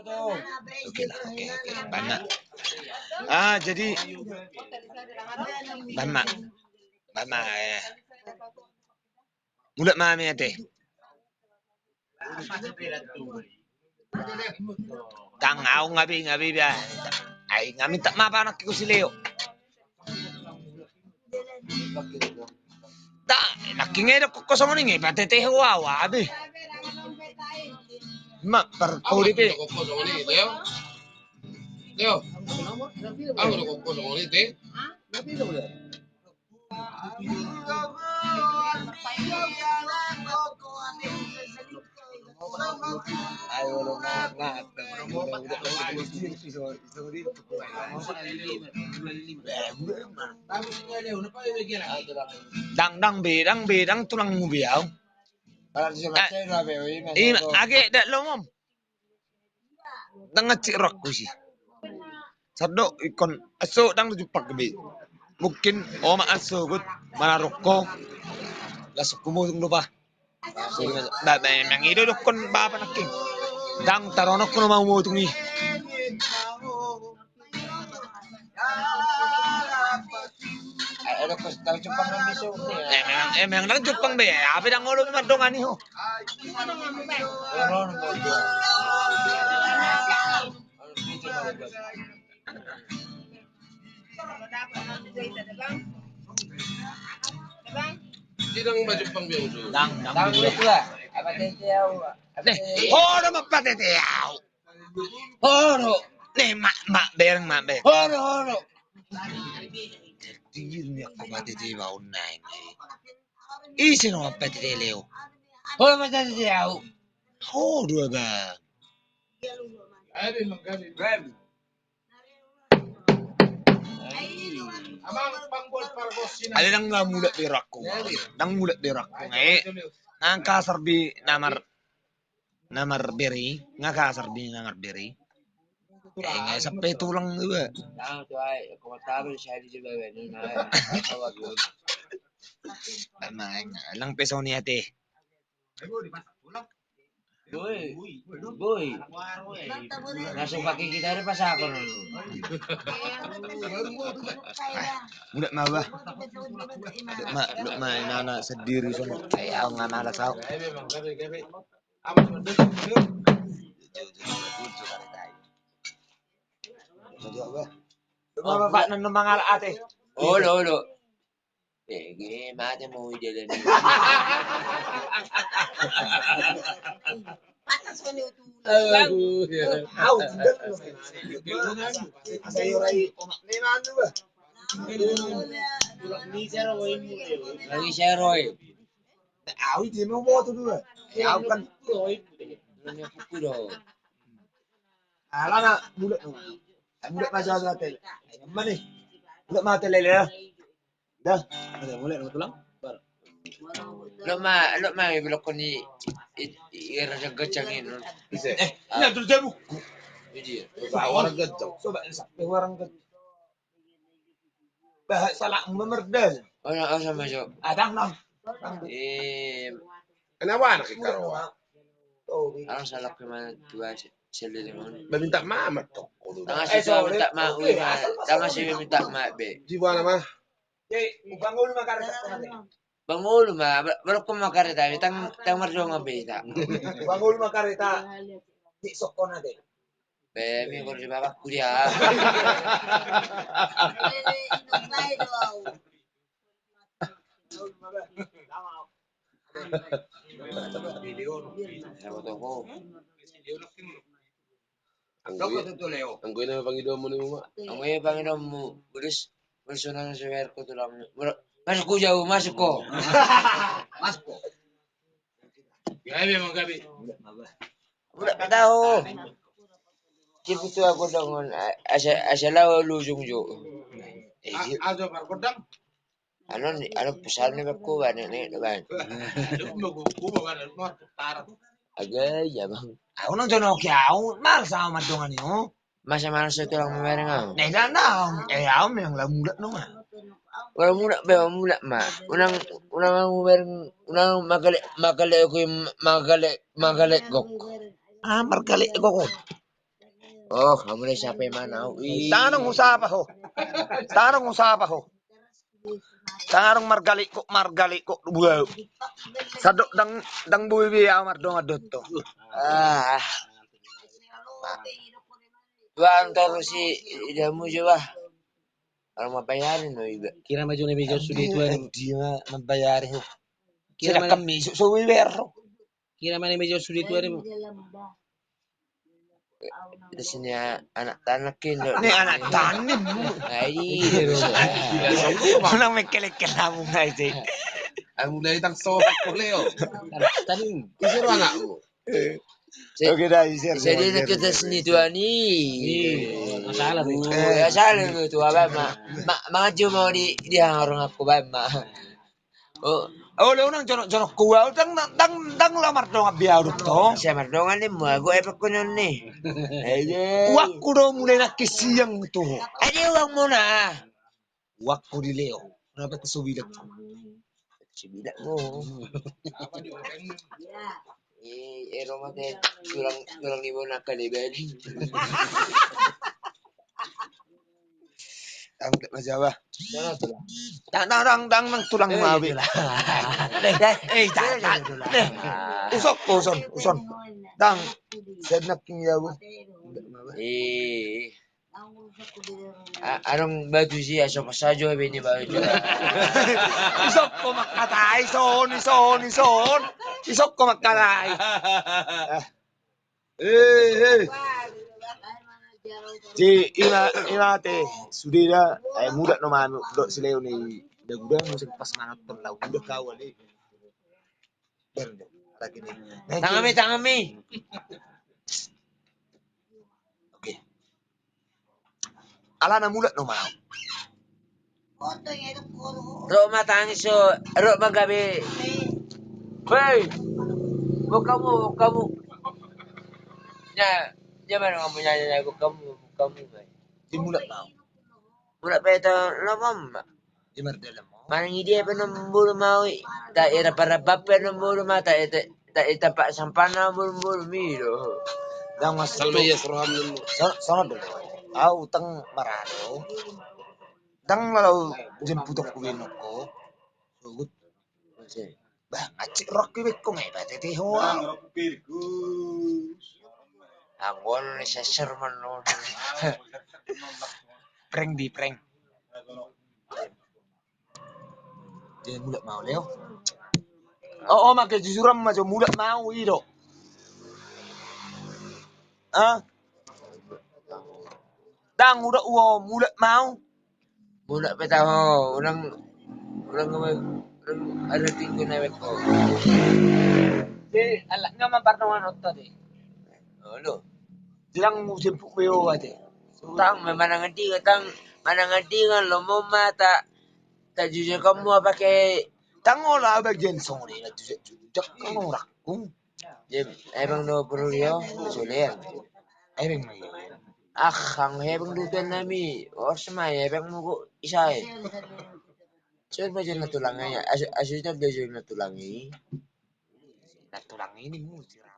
Oke lah, oke. Bana. Jadi bana, bana. Mulut mami ate. Tangau ngabi biya. Ay ngami tak mapanak ko si Leo. Nakingero ko kosong ni patete hawa abi. Ma per puri pe. Leo. Leo. Ako na kung ulit eh. Dang bedang tulang mubiaw. Age dak lomom. Dang ngecirok ko sih. Sado ikon aso dang jupak gebe. Mungkin oma aso gut manaroko. Lasuk kumulong lupa. Ba memang itu kon bapa naking. Dang taronok ko mau mutungi. Ada pas tahu Jepang nang miso. Memang nang Jepang be. Apa dang ngolo madongan ho. Tidak mau Jepang biang tu. Dang itu lah. Apa tetiau? Horo mapateteau. Horo. Mak bereng mak be. Horo. Tinggi ni aku patete mau naik. Isi no patete Leo. Horo macam tetiau. Dua bang. Ada mengkali. Abang panggol pargosin. Ada nang mulut berak ko. Nang mulut berak ko nang kasar bi namar beri, kasar bi namar beri. Ngai sampai tulang juga. Tahu tu ai, komentabil saya di juga ni na. Lang peso ni ate. Boy. Langsung kaki kita ada pas aku nu. Mudah mah bah. Duk mah nana sendiri sono. Kayak nggak malas tau. Bapak nan mangal ate. Olo. Mati mau jalan ni. Lagi seroy. Awi di mau tu dulu. Awi kan. Nanya buku dah. Alah mulut macam ate. Mana ni? Mulut mati lele. Dah. Ada mulai tulang. Lo mah belok ni era gacangin. Ini ada jamu. Jadi, Orang gacang. Coba sampai orang gacang. Bahas salah memerdal. orang sama jo. Adang nang. Kenapa anak karo? Orang salah ke mana dua sel limon. Meminta mamat tu. Tengah situ minta mak ui mah. Tengah situ minta mak be. Jiwa nama. Bangun makan. Bangul mah baru ko makarita tang marjo nga beta. Bangun makarita. Di sokon ate. Be mi ko di baba kuliah. Saboto ko. Anggoy na pangido mo ni mo. Ang may Panginoon mo, bulis na sa wer ko tulang. Masuk ko jauh, masuk ko. Masuk ko. Gabi mo gabi. Udah tahu. Cipu tu aku dengan asal lujung jo. Ajo par kodam. Ano pesan ni aku kan ni kan. Agak ya bang. Aku nang jono kiau, mal sama madongan yo. Masa mana sa tulang memereng ako? Neda na, aku yang lah muda no mah. Wala mula ma. Unang memereng, unang magale ko yung magale gok. Margali ko ko. Oh, kamu na siya pa mana. Tanong usapa ho. Tanong usapa ho. Tanong margali ko buaw. Sado dang buwi amar dong adot to. Ah, tuan terus si idamu juga. Kalau mau bayarin no iba. Kira maju na medyo sudi tuwa ni. Di membayar ho. Kira Sila man kami so wiwer ho. kira man medyo sudi tuwa ni. Di sini anak tanakin. Ni anak tanim. Ay, Unang may kilik-kilamong nga ito. Ang mulai tang sobek ko leo. Tanim. Isiro anak mo. Okay na, sir. jadi nak kita sini tuan ni. Masalah tu. Salah tu tuan mga jo mau di orang aku ba ma. Oh, Oh, lo nang jonok kuwa. Dang lamar dong abiyaw to. siya mardongan ni mo. Ako ay pakunon ni. Ay, Uwak ko daw muna nakisiyang to. ay, wag mo na. Uwak ko di Leo. Dapat subilat. Sibidak mo. Ero mate tulang ni mo nakalibel. Ang majawa. Sana tu lah. Dang nang tulang mawi. Usok ko uson. Dang sed na kingyaw. Anong batu siya so pasajo bini baju. Isok ko makatay son. Isok ko makatay. Si imate sudira ay muda no manu do si Leo ni dagudan musik pas manat terlalu udah kawali. Berde lagi ni. Tangami. Oke. Ala na muda no mau. Ro matangi so ro magabi. Hey, kamu. Ya mana kamu nyanyi kamu. Di muda mau. Mula pa ito lamam. Di merdela mo. Manang ide pa ng bulu mau. Ta ira para bape ng bulu mata ita pa sampana bulu miro. Dang mas Salma yes roham mo. sono dulu. Au utang marano. Dang lalau jemputok kuwino ko. Sugut. Bah, ngacik rock ki ko ngai ba tete ho. Anggon ni sa sermon no. Prank. Dia muda mau Leo. Oh, make jujuran macam muda mau iro. Ah? Dang udah muda mau. Mula pa taho. Unang ada tingko na ko. Alak nga man partongan otto de. Ano? Dilang musim pukmeo ate. Tang manangati kan lomo mata ta jujur kamu apa ke Tangola ba Jenson ni na tujak kang rakung. Jeb ebang no perulio sulir. Ebeng na yun. Ang hebang dutan nami or sama ebang mo ko isa eh. So ba dyan natulangan niya? Aso ito ba dyan natulangan? Natulang ini mo sira.